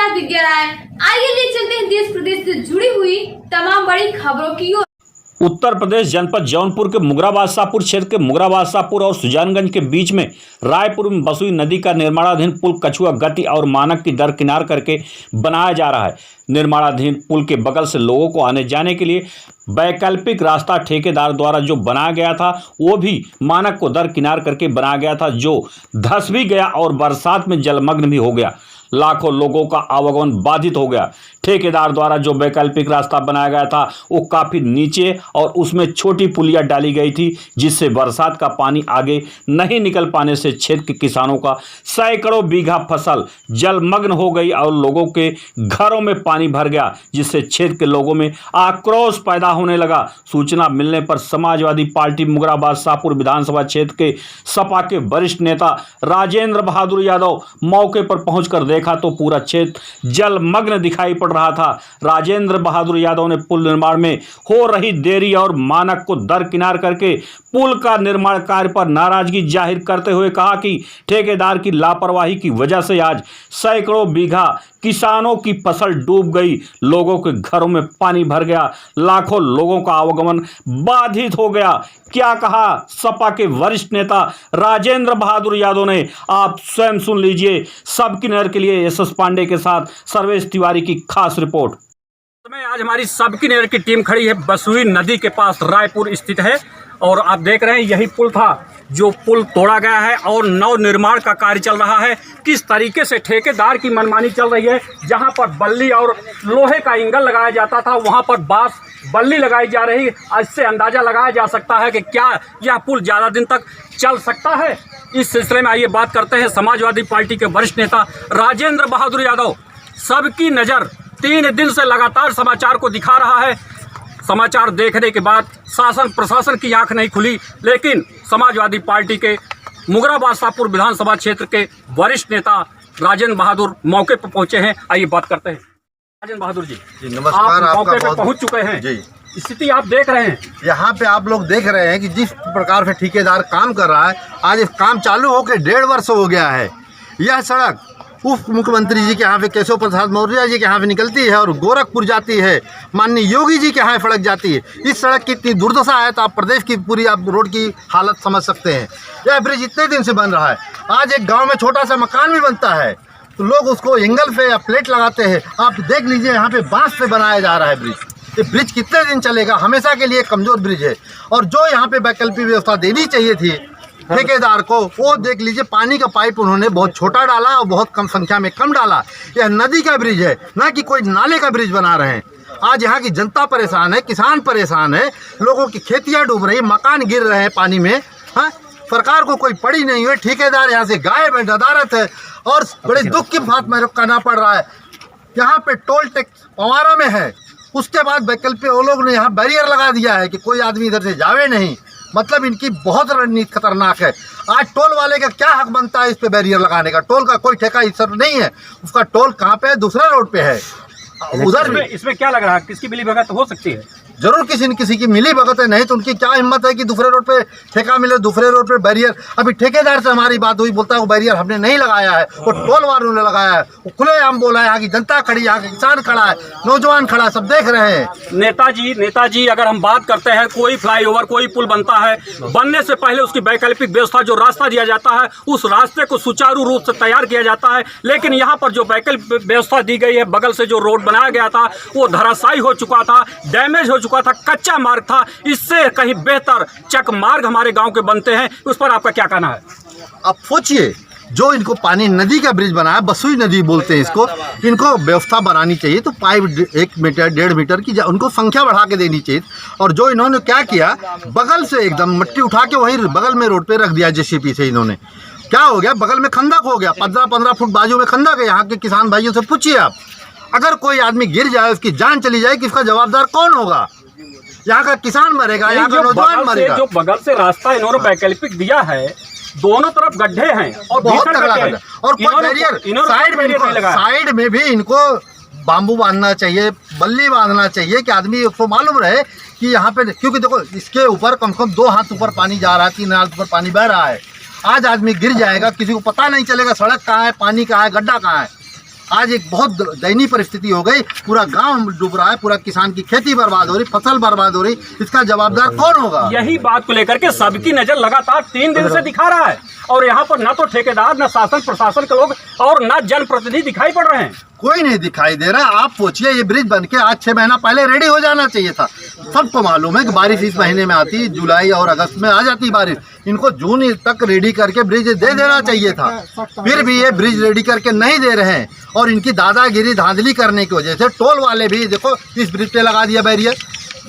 मैं विद्या राय। आइए ले चलते हैं देश प्रदेश से जुड़ी हुई तमाम बड़ी खबरों की ओर। उत्तर प्रदेश जनपद जौनपुर के मुगरा बादशाहपुर क्षेत्र के मुगरा बादशाहपुर और सुजानगंज के बीच में रायपुर में बसुई नदी का निर्माणाधीन पुल कछुआ गति और मानक की दरकिनार करके बनाया जा रहा है। निर्माणाधीन पुल के बगल से लोगों को आने जाने के लिए वैकल्पिक रास्ता ठेकेदार द्वारा जो बनाया गया था वो भी मानक को दरकिनार करके बनाया गया था, जो धंस भी गया और बरसात में जलमग्न भी हो गया। लाखों लोगों का आवागमन बाधित हो गया। ठेकेदार द्वारा जो वैकल्पिक रास्ता बनाया गया था वो काफी नीचे और उसमें छोटी पुलिया डाली गई थी, जिससे बरसात का पानी आगे नहीं निकल पाने से क्षेत्र के किसानों का सैकड़ों बीघा फसल जलमग्न हो गई और लोगों के घरों में पानी भर गया, जिससे क्षेत्र के लोगों में आक्रोश पैदा होने लगा। सूचना मिलने पर समाजवादी पार्टी मुगरा बादशाहपुर विधानसभा क्षेत्र के सपा के वरिष्ठ नेता राजेंद्र बहादुर यादव मौके पर पहुंचकर देखा तो पूरा क्षेत्र जलमग्न दिखाई पड़ रहा था। राजेंद्र बहादुर यादव ने पुल निर्माण में हो रही देरी और मानक को दरकिनार करके पुल का निर्माण कार्य पर नाराजगी जाहिर करते हुए कहा कि ठेकेदार की लापरवाही की वजह से आज सैकड़ों बीघा किसानों की फसल डूब गई, लोगों के घरों में पानी भर गया, लाखों लोगों का आवागमन बाधित हो गया। क्या कहा सपा के वरिष्ठ नेता राजेंद्र बहादुर यादव ने, आप स्वयं सुन लीजिए। सबकी नजर के लिए एस पांडे के साथ सर्वेश तिवारी की खास रिपोर्ट। आज हमारी सबकी नजर की टीम खड़ी है, बसुई नदी के पास रायपुर स्थित है और आप देख रहे हैं यही पुल था जो पुल तोड़ा गया है और नव निर्माण का कार्य चल रहा है। किस तरीके से ठेकेदार की मनमानी चल रही है, जहां पर बल्ली और लोहे का एंगल लगाया जाता था वहां पर बांस बल्ली लगाई जा रही। इससे अंदाजा लगाया जा सकता है कि क्या यह पुल ज़्यादा दिन तक चल सकता है। इस सिलसिले में आइए बात करते हैं समाजवादी पार्टी के वरिष्ठ नेता राजेंद्र बहादुर यादव। सबकी नज़र 3 दिन से लगातार समाचार को दिखा रहा है। समाचार देखने के बाद शासन प्रशासन की आंख नहीं खुली, लेकिन समाजवादी पार्टी के मुगरा बादशाहपुर विधानसभा क्षेत्र के वरिष्ठ नेता राजेंद्र बहादुर मौके पर पहुंचे हैं। आइए बात करते हैं। राजेंद्र बहादुर जी, नमस्कार। आप मौके पर पहुंच चुके हैं जी। स्थिति आप देख रहे हैं, यहाँ पे आप लोग देख रहे हैं कि जिस प्रकार से ठेकेदार काम कर रहा है, आज इस काम चालू होकर 1.5 वर्ष हो गया है। यह सड़क उप मुख्यमंत्री जी के यहाँ पे केशव प्रसाद मौर्य जी के यहाँ पे निकलती है और गोरखपुर जाती है, माननीय योगी जी के यहाँ सड़क जाती है। इस सड़क की इतनी दुर्दशा है तो आप प्रदेश की पूरी आप रोड की हालत समझ सकते हैं। यह ब्रिज इतने दिन से बन रहा है, आज एक गाँव में छोटा सा मकान भी बनता है तो लोग उसको एंगल पे या प्लेट लगाते हैं। आप देख लीजिए यहाँ पे बांस पे बनाया जा रहा है ब्रिज। ये ब्रिज कितने दिन चलेगा, हमेशा के लिए कमज़ोर ब्रिज है। और जो यहाँ पे वैकल्पिक व्यवस्था देनी चाहिए थी ठेकेदार को, वो देख लीजिए पानी का पाइप उन्होंने बहुत छोटा डाला और बहुत कम संख्या में कम डाला। यह नदी का ब्रिज है, ना कि कोई नाले का ब्रिज बना रहे हैं। आज यहाँ की जनता परेशान है, किसान परेशान है, लोगों की खेतियाँ डूब रही, मकान गिर रहे हैं पानी में। हाँ, सरकार को कोई पड़ी नहीं है, ठेकेदार यहाँ से गायब है, नदारत है और बड़े दुख की बात मेरे को कहना पड़ रहा है। यहाँ पे टोल टैक्स पवारा में है, उसके बाद वैकल्पिक वो लोग ने यहाँ बैरियर लगा दिया है कि कोई आदमी इधर से जावे नहीं। मतलब इनकी बहुत रणनीति खतरनाक है। आज टोल वाले का क्या हक बनता है इस पे बैरियर लगाने का? टोल का कोई ठेका इस नहीं है, उसका टोल कहाँ पे है? दूसरे रोड पे है। उधर इसमें क्या लग रहा है, किसकी मिली भगत हो सकती है? जरूर किसी न किसी की मिली भगत है, नहीं तो उनकी क्या हिम्मत है कि दूसरे रोड पे ठेका मिले, दूसरे रोड पे बैरियर। अभी ठेकेदार से हमारी बात हुई, बोलता है वो बैरियर हमने नहीं लगाया है, वो टोल वालों ने लगाया है। वो खुलेआम बोला है, यहाँ की जनता खड़ी, यहाँ का किसान खड़ा है, नौजवान खड़ा है, सब देख रहे हैं। नेताजी अगर हम बात करते हैं, कोई फ्लाईओवर कोई पुल बनता है, बनने से पहले उसकी वैकल्पिक व्यवस्था जो रास्ता दिया जाता है उस रास्ते को सुचारू रूप से तैयार किया जाता है। लेकिन यहाँ पर जो वैकल्पिक व्यवस्था दी गई है, बगल से जो रोड बनाया गया था वो धराशायी हो चुका था, डैमेज हो चुका था, कच्चा मार्ग था। इससे कहीं बेहतर चक मार्ग हमारे गांव के बनते हैं। उस पर आपका क्या कहना है? अब सोचिए, जो इनको पानी नदी का ब्रिज बनाया, बसुई नदी बोलते हैं इसको, इनको व्यवस्था बनानी चाहिए तो पाइप 1 मीटर 1.5 मीटर की उनको संख्या बढ़ा के देनी चाहिए। और जो इन्होंने क्या किया, बगल से एकदम मिट्टी उठा के वहीं बगल में रोड पे रख दिया जेसीबी से। इन्होंने क्या हो गया, बगल में खंदक हो गया, 15-15 फुट बाजू में खंदक है। यहाँ के किसान भाइयों से पूछिए आप, अगर कोई आदमी गिर जाए, उसकी जान चली जाए, कि इसका जवाबदार कौन होगा? यहाँ का किसान मरेगा, यहाँ का नौजवान मरेगा। जो बगल से रास्ता इन्होंने वैकल्पिक दिया है, दोनों तरफ गड्ढे हैं और बहुत तगड़ा गड्ढा, और कोई बैरियर साइड में भी इनको बाम्बू बांधना चाहिए, बल्ली बांधना चाहिए कि आदमी को मालूम रहे कि यहाँ पे, क्योंकि देखो इसके ऊपर कम से कम 2 हाथ ऊपर पानी जा रहा है, 3 हाथ ऊपर पानी बह रहा है। आज आदमी गिर जाएगा, किसी को पता नहीं चलेगा सड़क कहाँ है, पानी कहाँ है, गड्ढा कहाँ है। आज एक बहुत दयनीय परिस्थिति हो गई। पूरा गांव डूब रहा है, पूरा किसान की खेती बर्बाद हो रही, फसल बर्बाद हो रही। इसका जवाबदार कौन होगा? यही बात को लेकर के सबकी नजर लगातार 3 दिन से दिखा रहा है और यहाँ पर न तो ठेकेदार, न शासन प्रशासन के लोग और न जनप्रतिनिधि दिखाई पड़ रहे हैं। कोई नहीं दिखाई दे रहा। आप सोचिए, ये ब्रिज बन के आज 6 महीना पहले रेडी हो जाना चाहिए था। सबको मालूम है कि बारिश इस महीने में आती, जुलाई और अगस्त में आ जाती बारिश। इनको जून तक रेडी करके ब्रिज दे देना चाहिए था। फिर भी ये ब्रिज रेडी करके नहीं दे रहे हैं और इनकी दादागिरी धांधली करने की वजह से टोल वाले भी देखो इस ब्रिज पे लगा दिया बैरियर,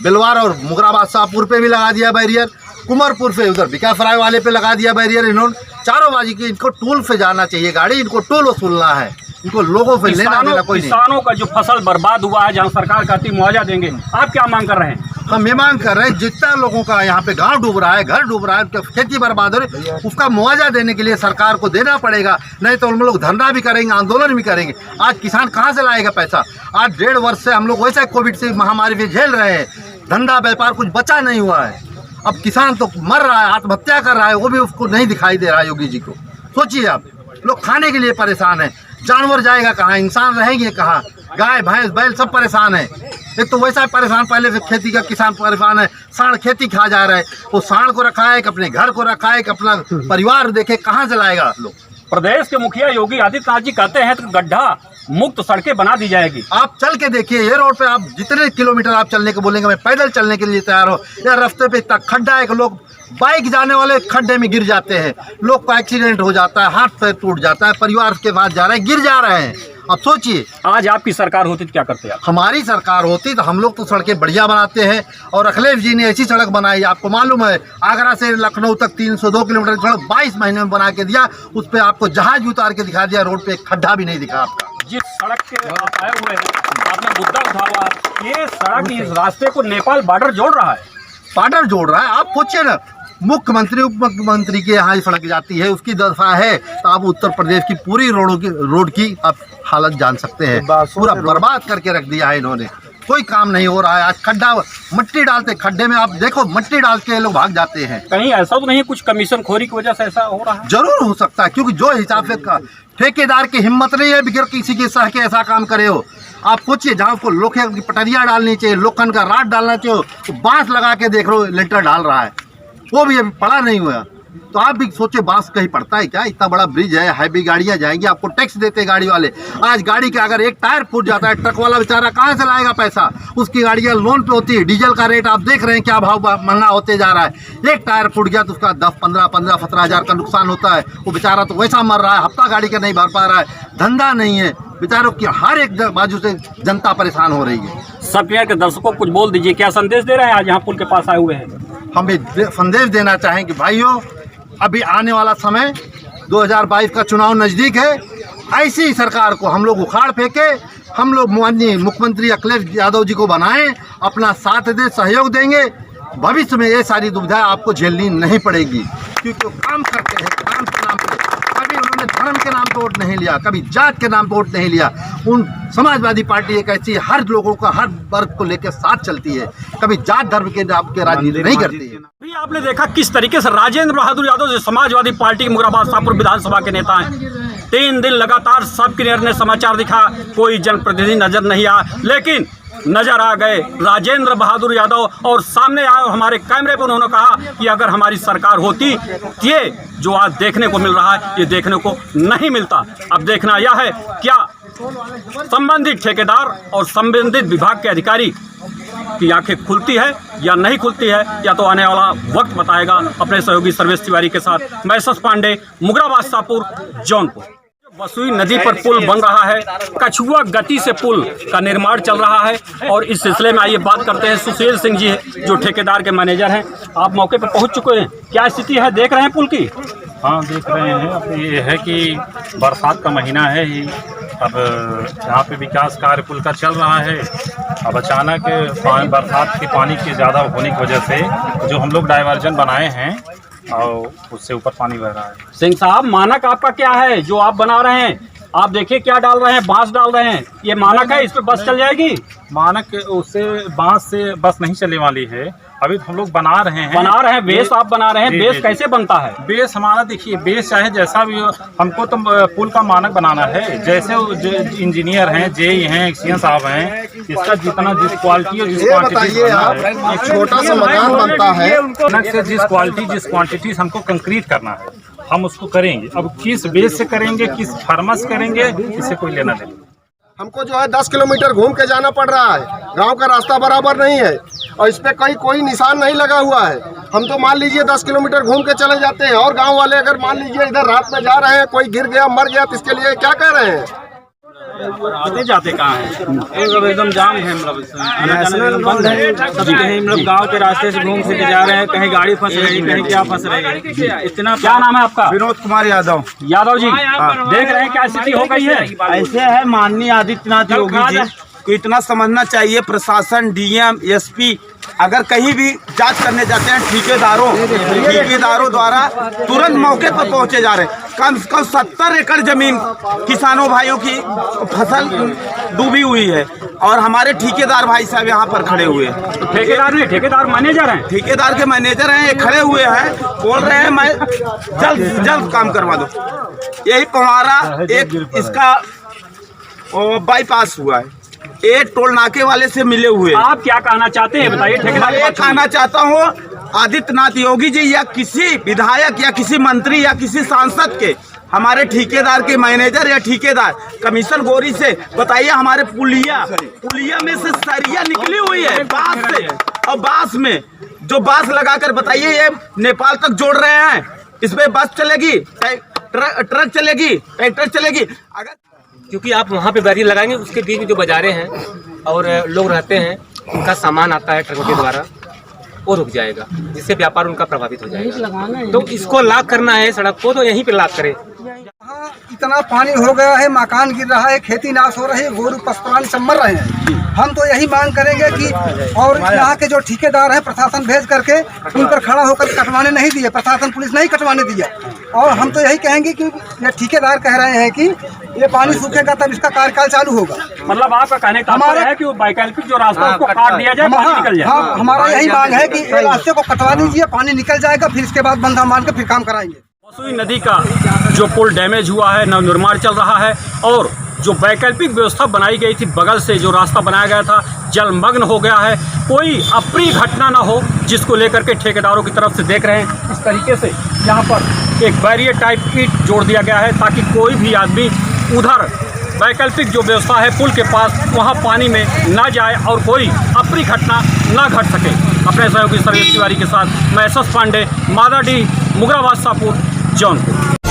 बिलवार और मुगराबाद शाहपुर पे भी लगा दिया बैरियर, कुमरपुर पे उधर बिकाफराय वाले पे लगा दिया बैरियर। इन्होंने चारों बाजी की, इनको टूल पे जाना चाहिए गाड़ी, इनको टूल वसूलना है, इनको लोगों पे लेना देना कोई नहीं। किसानों का जो फसल बर्बाद हुआ है, जहाँ सरकार कहती मुआवजा देंगे, आप क्या मांग कर रहे हैं? हम ये मांग कर रहे हैं, जितना लोगों का यहाँ पे गांव डूब रहा है, घर डूब रहा है, खेती बर्बाद हो रही है, उसका मुआवजा देने के लिए सरकार को देना पड़ेगा। नहीं तो हम लोग धरना भी करेंगे, आंदोलन भी करेंगे। आज किसान कहाँ से लाएगा पैसा? आज 1.5 वर्ष से हम लोग वैसे कोविड से महामारी में झेल रहे हैं, धंधा व्यापार कुछ बचा नहीं हुआ है। अब किसान तो मर रहा है, आत्महत्या कर रहा है, वो भी उसको नहीं दिखाई दे रहा है योगी जी को। सोचिए आप, लोग खाने के लिए परेशान है, जानवर जाएगा कहाँ, इंसान रहेंगे कहाँ? गाय भैंस बैल सब परेशान है। एक तो वैसा परेशान, पहले से खेती का किसान परेशान है, सांड खेती खा जा रहा है। वो सांड को रखा है कि अपने घर को रखा है कि अपना परिवार देखे, कहाँ से लाएगा लोग? प्रदेश के मुखिया योगी आदित्यनाथ जी कहते हैं तो गड्ढा मुक्त सड़कें बना दी जाएगी। आप चल के देखिए, ये रोड पे आप जितने किलोमीटर आप चलने को बोलेंगे, मैं पैदल चलने के लिए तैयार हूँ। यार रास्ते पे इतना खड्डा है कि लोग बाइक जाने वाले खड्डे में गिर जाते हैं, लोग का एक्सीडेंट हो जाता है, हाथ पैर टूट जाता है, परिवार के साथ जा रहे हैं, गिर जा रहे हैं। अब सोचिए, आज आपकी सरकार होती तो क्या करते आप? हमारी सरकार होती तो हम लोग तो सड़कें बढ़िया बनाते हैं। और अखिलेश जी ने ऐसी सड़क बनाई, आपको मालूम है, आगरा से लखनऊ तक 302 किलोमीटर सड़क 22 महीने में बना के दिया। उस पर आपको जहाज भी उतार के दिखा दिया, रोड पे एक खड्डा भी नहीं दिखा आपका। जिस सड़क के आप आए हुए हैं, आपने मुद्दा उठा हुआ है, ये सड़क इस रास्ते को नेपाल बॉर्डर जोड़ रहा है। बॉर्डर जोड़ रहा है। आप पूछिए ना, मुख्यमंत्री उप मुख्यमंत्री के यहाँ सड़क जाती है, उसकी दफा है, तो आप उत्तर प्रदेश की पूरी रोड की आप हालत जान सकते हैं। पूरा बर्बाद करके रख दिया है इन्होंने, कोई काम नहीं हो रहा है। आज खड्डा, मिट्टी डालते खड्डे में, आप देखो मिट्टी डाल के लोग भाग जाते हैं। कहीं ऐसा तो नहीं कुछ कमीशन खोरी की वजह से ऐसा हो रहा है? जरूर हो सकता है, क्योंकि जो हिसाब से ठेकेदार की हिम्मत नहीं है बिगड़ किसी के सह के ऐसा काम करे हो। आप पूछिए, जहाँ उसको लोहे की पटरिया डालनी चाहिए, लोखंड का राड डालना चाहिए, तो बांस लगा के देख लो लेंटर डाल रहा है, वो भी अभी पड़ा नहीं हुआ। तो आप भी सोचे, बांस कहीं पड़ता है क्या? इतना बड़ा ब्रिज है, हैवी गाड़ियां जाएंगी, आपको टैक्स देते हैं गाड़ी वाले। आज गाड़ी का अगर एक टायर फूट जाता है, ट्रक वाला बेचारा कहाँ से लाएगा पैसा? उसकी गाड़ियां लोन पे होती है। डीजल का रेट आप देख रहे हैं क्या भाव महंगा होते जा रहा है। एक टायर फूट गया तो उसका 10-15 हज़ार का नुकसान होता है। वो बेचारा तो वैसा मर रहा है, हफ्ता गाड़ी का नहीं भर पा रहा है, धंधा नहीं है बेचारों की। हर एक बाजू से जनता परेशान हो रही है। सब के दर्शकों को कुछ बोल दीजिए, क्या संदेश दे रहे हैं आज यहाँ पुल के पास आए हुए हैं? हम एक संदेश देना चाहें कि भाइयों, अभी आने वाला समय 2022 का चुनाव नज़दीक है। ऐसी सरकार को हम लोग उखाड़ फेंके, हम लोग माननीय मुख्यमंत्री अखिलेश यादव जी को बनाएं, अपना साथ दें, सहयोग देंगे। भविष्य में ये सारी दुविधाएं आपको झेलनी नहीं पड़ेगी, क्योंकि वो काम करते हैं काम के नाम पे। कभी उन्होंने धर्म के नाम पे वोट नहीं लिया, कभी जात के नाम पे वोट नहीं लिया। उन समाजवादी पार्टी एक ऐसी हर लोगों का, हर वर्ग को लेकर साथ चलती है, कभी जात धर्म के नाम के राजनीति नहीं करती है। अभी आपने देखा किस तरीके से राजेंद्र बहादुर यादव जो समाजवादी पार्टी के मुगराबाद शाहपुर विधानसभा के नेता हैं, 3 दिन लगातार सबके ने समाचार दिखा, कोई जनप्रतिनिधि नजर नहीं आया, लेकिन नजर आ गए राजेंद्र बहादुर यादव और सामने आए हमारे कैमरे पर उन्होंने कहा कि अगर हमारी सरकार होती, ये जो आज देखने को मिल रहा है ये देखने को नहीं मिलता। अब देखना यह है क्या संबंधित ठेकेदार और संबंधित विभाग के अधिकारी की आंखें खुलती है या नहीं खुलती है, या तो आने वाला वक्त बताएगा। अपने सहयोगी सर्वेश तिवारी के साथ मैं यशस पांडे, मुगराबाद शाहपुर, जौनपुर। बसुई नदी पर पुल बन रहा है, कछुआ गति से पुल का निर्माण चल रहा है और इस सिलसिले में आइए बात करते हैं सुशील सिंह जी जो ठेकेदार के मैनेजर हैं। आप मौके पर पहुंच चुके हैं, क्या स्थिति है, देख रहे हैं पुल की? हाँ देख रहे हैं। अब ये है कि बरसात का महीना है ही, अब यहाँ पे विकास कार्य पुल का चल रहा है। अब अचानक बरसात के पानी के ज़्यादा होने की वजह से जो हम लोग डाइवर्जन बनाए हैं और उससे ऊपर पानी बह रहा है। सिंह साहब, मानक आपका क्या है जो आप बना रहे हैं? आप देखिए क्या डाल रहे हैं, बांस डाल रहे हैं। ये मानक है, इस पे बस चल जाएगी? मानक उससे बांस से बस नहीं चलने वाली है। अभी तो हम लोग बना रहे हैं बेस आप बना रहे हैं। जी, बेस जी, कैसे बनता है? बेस हमारा देखिए, बेस चाहे जैसा भी हो, हमको तो पुल का मानक बनाना है। जैसे इंजीनियर हैं, जेई हैं, एक्सीएन साहब हैं, इसका जितना जिस क्वालिटी और जिस क्वांटिटी एक छोटा सा मकान बनता है, मानक से जिस क्वालिटी जिस क्वांटिटी हमको कंक्रीट करना है, हम उसको करेंगे। अब किस बेस से करेंगे, किस फार्मस करेंगे, इससे कोई लेना देना। हमको जो है 10 किलोमीटर घूम के जाना पड़ रहा है। गांव का रास्ता बराबर नहीं है और इस पे कोई निशान नहीं लगा हुआ है। हम तो मान लीजिए 10 किलोमीटर घूम के चले जाते हैं और गांव वाले अगर मान लीजिए इधर रात में जा रहे हैं, कोई गिर गया मर गया तो इसके लिए क्या कह रहे हैं? आते जाते कहाँ हैं? एकदम जाम है, मतलब बंद है। कहीं मतलब गांव के रास्ते से घूम फिर के जा रहे हैं, कहीं गाड़ी फंस रही है, कहीं क्या फंस रही है। इतना क्या नाम है आपका? विनोद कुमार यादव। यादव जी, देख रहे हैं क्या स्थिति हो गई है? ऐसे है, माननीय आदित्यनाथ योगी जी को इतना समझना चाहिए, प्रशासन, डीएम, एसपी अगर कहीं भी जांच करने जाते हैं, ठेकेदारों द्वारा तुरंत मौके पर पहुंचे जा रहे हैं। कम से कम 70 एकड़ जमीन किसानों भाइयों की फसल डूबी हुई है और हमारे ठेकेदार भाई साहब यहाँ पर खड़े हुए हैं। तो ठेकेदार नहीं, ठेकेदार मैनेजर हैं। ठेकेदार के मैनेजर हैं, ये खड़े हुए हैं, बोल रहे हैं मैं जल्द से जल्द काम करवा दो। यही हमारा एक इसका बाईपास हुआ है, एक टोल नाके वाले से मिले हुए। आप क्या कहना चाहते हैं बताइए? ठेकेदार मैं कहना चाहता हूँ आदित्यनाथ योगी जी या किसी विधायक या किसी मंत्री या किसी सांसद के हमारे ठेकेदार के मैनेजर या ठेकेदार कमीशन गोरी से बताइए, हमारे पुलिया में से सरिया निकली हुई है बांस से, और बांस में जो बांस लगाकर बताइए ये नेपाल तक जोड़ रहे हैं। इसमें बस चलेगी, ट्रक चलेगी, ट्रैक्टर चलेगी। अगर क्योंकि आप वहाँ पे बैरियर लगाएंगे, उसके बीच में जो बाजारें हैं और लोग रहते हैं, उनका सामान आता है ट्रकों के द्वारा, वो रुक जाएगा, जिससे व्यापार उनका प्रभावित हो जाएगा। तो इसको लॉक करना है सड़क को, तो यहीं पे लॉक करें। यहाँ इतना पानी हो गया है, मकान गिर रहा है, खेती नाश हो रही है, गोरू पशुपालन सब मर रहे हैं। हम तो यही मांग करेंगे कि और यहाँ के जो ठेकेदार हैं प्रशासन भेज करके उन पर खड़ा होकर कटवाने नहीं दिए, प्रशासन पुलिस नहीं कटवाने दिया। और हम तो यही कहेंगे कि ये ठेकेदार कह रहे हैं कि ये पानी सूखेगा तब इसका कार्यकाल चालू होगा। मतलब आपका कहने का तात्पर्य है कि वो वैकल्पिक जो रास्ता उसको काट दिया जाए, पानी निकल जाए। हाँ, हमारा यही मांग है कि रास्ते को कटवा दीजिए, पानी निकल जाएगा, फिर इसके बाद बंधा मान के फिर काम कराएंगे। बसुई नदी का जो पुल डैमेज हुआ है, नव निर्माण चल रहा है और जो वैकल्पिक व्यवस्था बनाई गई थी, बगल से जो रास्ता बनाया गया था जलमग्न हो गया है। कोई अप्रिय घटना ना हो, जिसको लेकर के ठेकेदारों की तरफ से देख रहे हैं इस तरीके से यहाँ पर एक बैरियर टाइप की जोड़ दिया गया है, ताकि कोई भी आदमी उधर वैकल्पिक जो व्यवस्था है पुल के पास वहाँ पानी में ना जाए और कोई अप्रिय घटना ना घट सके। अपने सहयोगी सर्वेश तिवारी के साथ मैं एस एस पांडे, मादाडीह, मुगराबाद शाहपुर, जौनपुर।